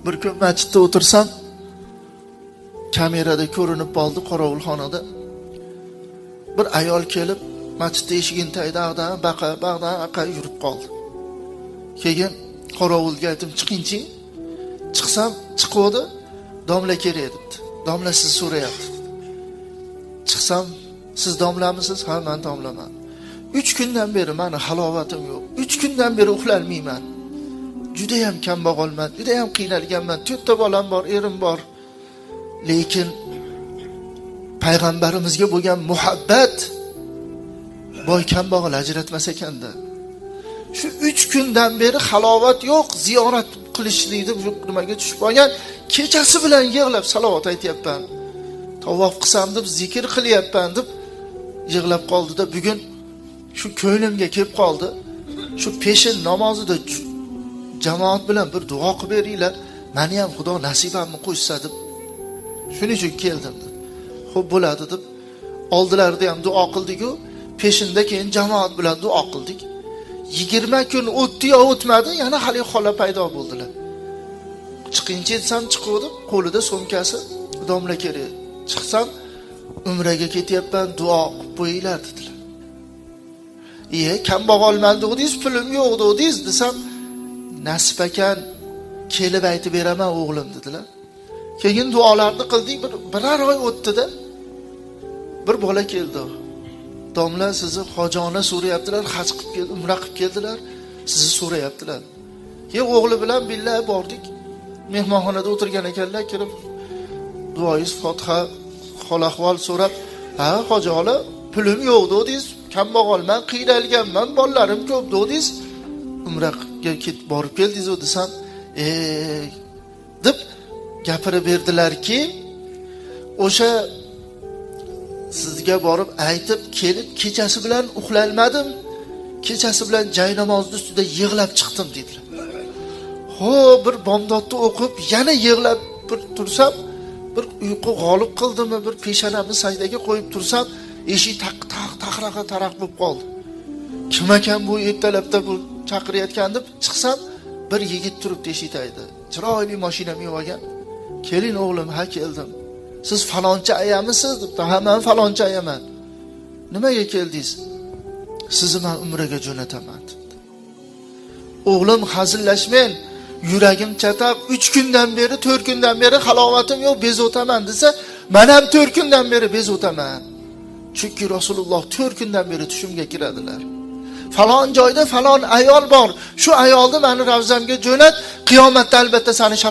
Bir kun masjidda o'tirsam, kamerada ko'rinib qoldi qorovulxonada. Bir ayol kelib, masjid eshigini tagida baqa yurib qoldi. Keyin qorovulga aytdim, chiqingchi. Chiqsam, chiqdi. Domla kerak debdi. Domla sizni so'rayapti. Chiqsam, siz domlamisiz? Ha, men domlaman. 3 kundan beri meni halovatim yo'q. 3 kundan beri uxlolmayman. Juda ham kambag'alman, juda ham qiynalganman. 4 ta bolam bor, erim bor. Lekin payg'ambarimizga bo'lgan muhabbat boy kambag'al ajratmas ekanda. Shu 3 kundan beri halovat yo'q, ziyorat qilishlikni nimaga tushib qolgan, kechasi bilan yig'lab salovat aytyapman. Tavof qilsam deb zikr qilyapman deb yig'lab qoldida bugun shu ko'nglimga kelib qoldi. Shu peshin namozida jamoat bilan bir duo qilib beringlar. Meni ham Xudo nasibamni qo'shsa deb shuning uchun keldim dedi. Xo'p bo'ladi deb oldilarida ham duo qildik-ku, peshinda keyin jamoat bilan duo qildik. 20 kun o'tdi yo o'tmadi, yana hali xola paydo bo'ldilar. Chiqinchi desam chiqdi, qo'lida so'mkasi, domla kerak. Chiqsam, umraga ketyapman, duo qilib qo'yinglar dedilar. Kambag'alman dedingiz, pulim yo'q dedingiz desam, nasib ekan kelib aytib beraman o'g'lim dedilar. Keyin duolarni qildik, birar oy o'tdi-da. Bir bola keldi. Domla sizni hojona so'rayaptilar, haj qilib keldi, umra qilib keldilar, sizni so'rayaptilar. O'g'li bilan billahi bordik. Mehmonxonada o'tirgan ekanlar, kirib duoyiz Fotiha, hol ahvol so'rab, "Ha, hojola, pulim yo'q dedingiz, kambag'alman, qiynalganman, bolalarim ko'p dedingiz, umraga ketib borib keldingiz" desam, deb gapirib berdilarki, o'sha sizga borib aytib kelib kechasi bilan uxlalmadim. Kechasi bilan joy namozni ustida yig'lab chiqdim dedilar. Bir bomdodni o'qib, yana yig'lab bir tursam, bir uyqu g'olib qildimi, bir peshonamni sajdaga qo'yib tursam, eshik taqraqa taraq bo'lib qoldi. Kim ekan bu ertalabda bu chaqirayotgan deb chiqsam, bir yigit turibdi eshik tagida. Chiroyli mashinam yo'q. "Keling o'g'lim, ha keldim. Siz falonchi ayamisiz?" debdi. "Ha, men falonchi ayaman." "Nimaga keldingiz?" "Sizni men umraga jo'nataman" dedi. "O'g'lim, hazillashmang. Yuragim chataq, 3 kundan beri, 4 kundan beri halovatim yo'q, bezotaman" desa, "Men ham 4 kundan beri bezotaman. Chunki Rasululloh 4 kundan beri tushimga kiradilar. Falon joyda falon ayol bor. Shu ayolni meni ravzamga jo'nat, qiyomatda albatta seni